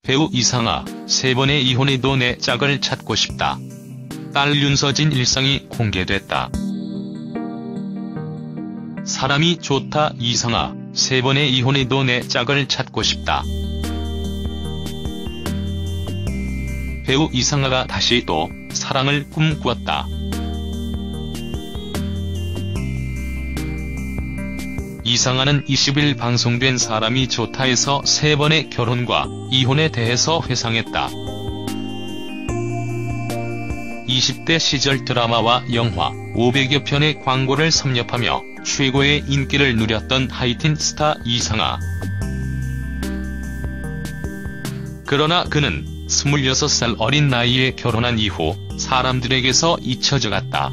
배우 이상아, 3번의 이혼에도 내 짝을 찾고 싶다. 딸 윤서진 일상이 공개됐다. 사람이 좋다 이상아, 3번의 이혼에도 내 짝을 찾고 싶다. 배우 이상아가 다시 또 사랑을 꿈꾸었다. 이상아는 20일 방송된 사람이 좋다에서 3번의 결혼과 이혼에 대해서 회상했다. 20대 시절 드라마와 영화 500여 편의 광고를 섭렵하며 최고의 인기를 누렸던 하이틴 스타 이상아. 그러나 그는 26살 어린 나이에 결혼한 이후 사람들에게서 잊혀져 갔다.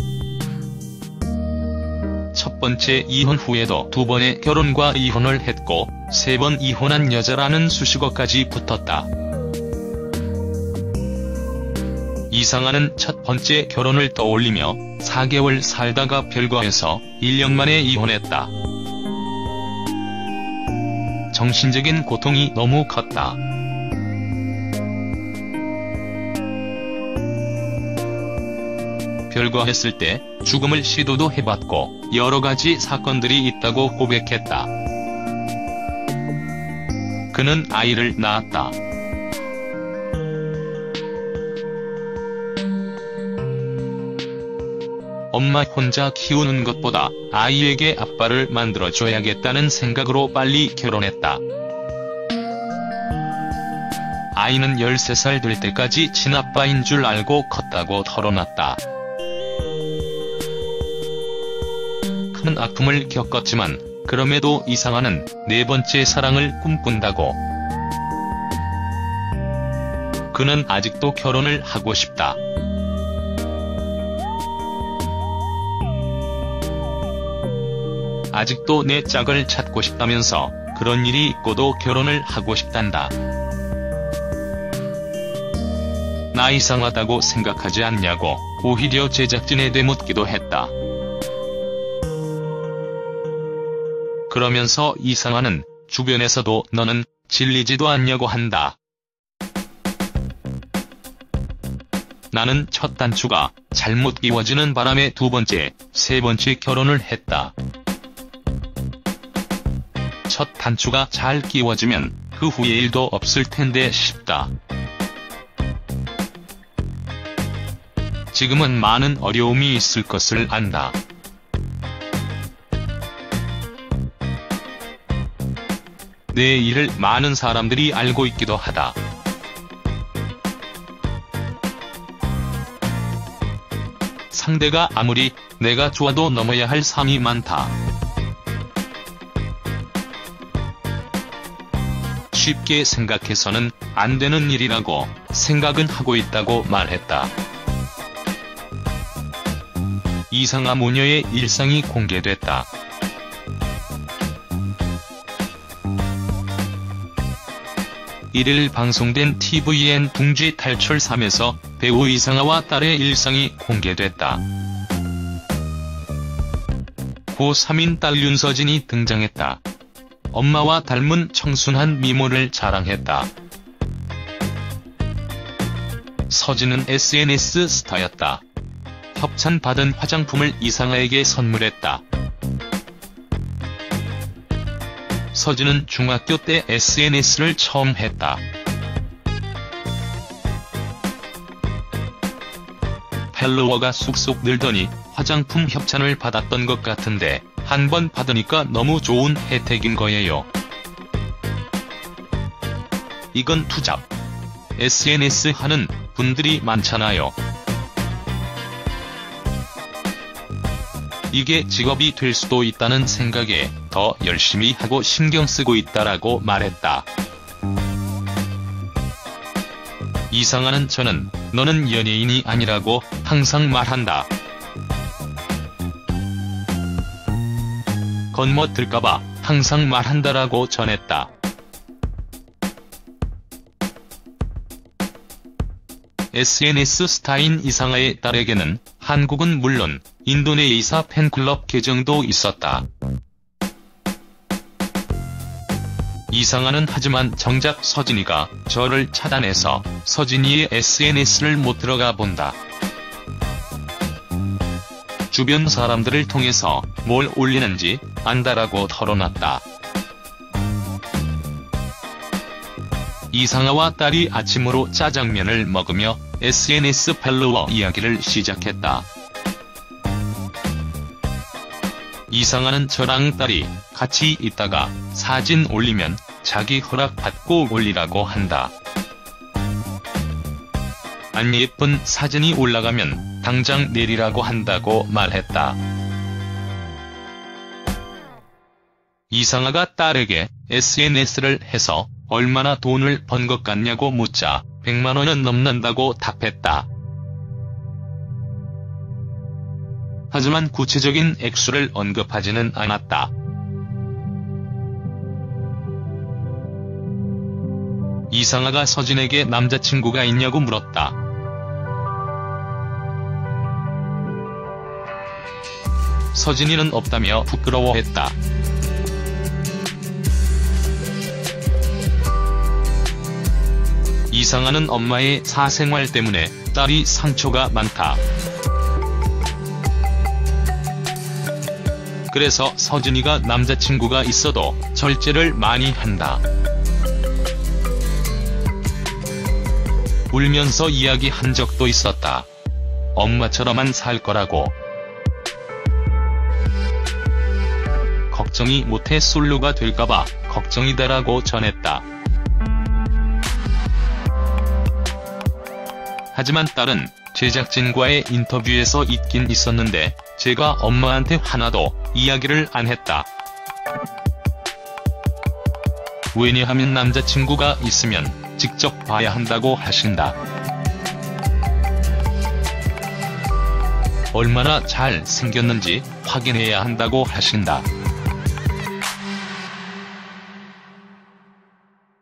첫 번째 이혼 후에도 2번의 결혼과 이혼을 했고 3번 이혼한 여자라는 수식어까지 붙었다. 이상아는 첫 번째 결혼을 떠올리며 4개월 살다가 별거해서 1년 만에 이혼했다. 정신적인 고통이 너무 컸다. 별거했을 때 죽음을 시도도 해봤고 여러가지 사건들이 있다고 고백했다. 그는 아이를 낳았다. 엄마 혼자 키우는 것보다 아이에게 아빠를 만들어줘야겠다는 생각으로 빨리 결혼했다. 아이는 13살 될 때까지 친아빠인 줄 알고 컸다고 털어놨다. 큰 아픔을 겪었지만 그럼에도 이상아는 4번째 사랑을 꿈꾼다고. 그는 아직도 결혼을 하고 싶다. 아직도 내 짝을 찾고 싶다면서 그런 일이 있고도 결혼을 하고 싶단다. 나 이상하다고 생각하지 않냐고 오히려 제작진에 되묻기도 했다. 그러면서 이상아는 주변에서도 너는 질리지도 않냐고 한다. 나는 첫 단추가 잘못 끼워지는 바람에 2번째, 3번째 결혼을 했다. 첫 단추가 잘 끼워지면 그 후에 일도 없을 텐데 싶다. 지금은 많은 어려움이 있을 것을 안다. 내 일을 많은 사람들이 알고 있기도 하다. 상대가 아무리 내가 좋아도 넘어야 할 산이 많다. 쉽게 생각해서는 안 되는 일이라고 생각은 하고 있다고 말했다. 이상아 모녀의 일상이 공개됐다. 일일 방송된 tvN 둥지 탈출 3에서 배우 이상아와 딸의 일상이 공개됐다. 고3인 딸 윤서진이 등장했다. 엄마와 닮은 청순한 미모를 자랑했다. 서진은 SNS 스타였다. 협찬받은 화장품을 이상아에게 선물했다. 서진은 중학교 때 SNS를 처음 했다. 팔로워가 쑥쑥 늘더니 화장품 협찬을 받았던 것 같은데 한 번 받으니까 너무 좋은 혜택인 거예요. 이건 투잡. SNS 하는 분들이 많잖아요. 이게 직업이 될 수도 있다는 생각에 더 열심히 하고 신경 쓰고 있다라고 말했다. 이상아는 저는 너는 연예인이 아니라고 항상 말한다. 건너들까봐 항상 말한다라고 전했다. SNS 스타인 이상아의 딸에게는 한국은 물론 인도네시아 팬클럽 계정도 있었다. 이상하는 하지만 정작 서진이가 저를 차단해서 서진이의 SNS를 못 들어가 본다. 주변 사람들을 통해서 뭘 올리는지 안다라고 털어놨다. 이상아와 딸이 아침으로 짜장면을 먹으며 SNS 팔로워 이야기를 시작했다. 이상아는 저랑 딸이 같이 있다가 사진 올리면 자기 허락 받고 올리라고 한다. 안 예쁜 사진이 올라가면 당장 내리라고 한다고 말했다. 이상아가 딸에게 SNS를 해서 얼마나 돈을 번 것 같냐고 묻자 100만 원은 넘는다고 답했다. 하지만 구체적인 액수를 언급하지는 않았다. 이상아가 서진에게 남자친구가 있냐고 물었다. 서진이는 없다며 부끄러워했다. 이상아는 엄마의 사생활 때문에 딸이 상처가 많다. 그래서 서진이가 남자친구가 있어도 절제를 많이 한다. 울면서 이야기한 적도 있었다. 엄마처럼만 살 거라고. 걱정이 못해 솔로가 될까봐 걱정이다라고 전했다. 하지만 딸은 제작진과의 인터뷰에서 있긴 있었는데 제가 엄마한테 하나도 이야기를 안 했다. 왜냐하면 남자친구가 있으면 직접 봐야 한다고 하신다. 얼마나 잘 생겼는지 확인해야 한다고 하신다.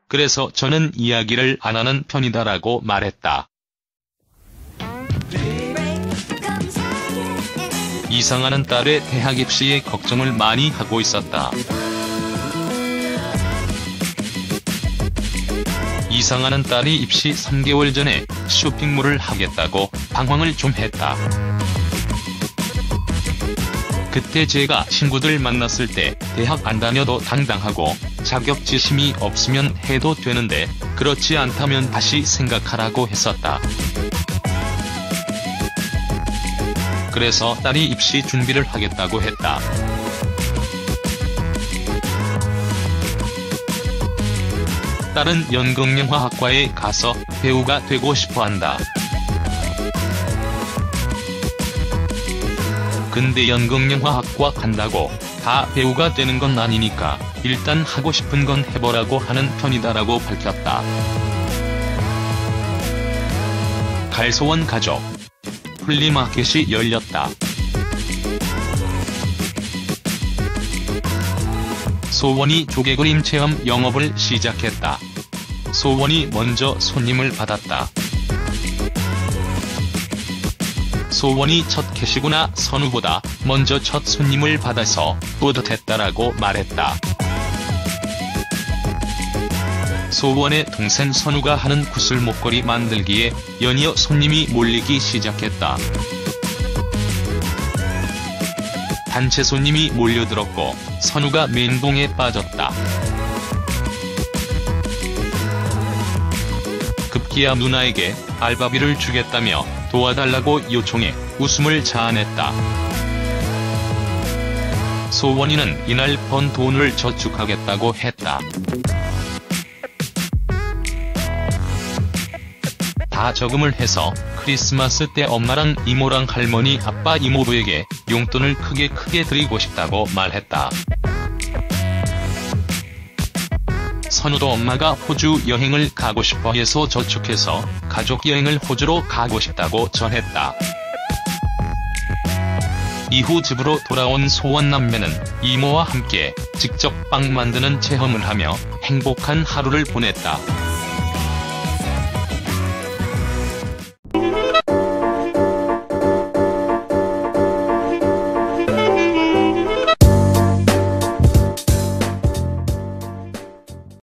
그래서 저는 이야기를 안 하는 편이다라고 말했다. 이상아는 딸의 대학 입시에 걱정을 많이 하고 있었다. 이상아는 딸이 입시 3개월 전에 쇼핑몰을 하겠다고 방황을 좀 했다. 그때 제가 친구들 만났을 때 대학 안 다녀도 당당하고 자격지심이 없으면 해도 되는데 그렇지 않다면 다시 생각하라고 했었다. 그래서 딸이 입시 준비를 하겠다고 했다. 딸은 연극영화학과에 가서 배우가 되고 싶어한다. 근데 연극영화학과 간다고 다 배우가 되는 건 아니니까 일단 하고 싶은 건 해보라고 하는 편이다라고 밝혔다. 갈소원 가족 플리마켓이 열렸다. 소원이 조개그림 체험 영업을 시작했다. 소원이 먼저 손님을 받았다. 소원이 첫 캐시구나 선우보다 먼저 첫 손님을 받아서 뿌듯했다라고 말했다. 소원의 동생 선우가 하는 구슬 목걸이 만들기에 연이어 손님이 몰리기 시작했다. 단체 손님이 몰려들었고 선우가 멘붕에 빠졌다. 급기야 누나에게 알바비를 주겠다며 도와달라고 요청해 웃음을 자아냈다. 소원이는 이날 번 돈을 저축하겠다고 했다. 다 저금을 해서 크리스마스 때 엄마랑 이모랑 할머니 아빠 이모부에게 용돈을 크게 드리고 싶다고 말했다. 선우도 엄마가 호주 여행을 가고 싶어 해서 저축해서 가족 여행을 호주로 가고 싶다고 전했다. 이후 집으로 돌아온 소원 남매는 이모와 함께 직접 빵 만드는 체험을 하며 행복한 하루를 보냈다.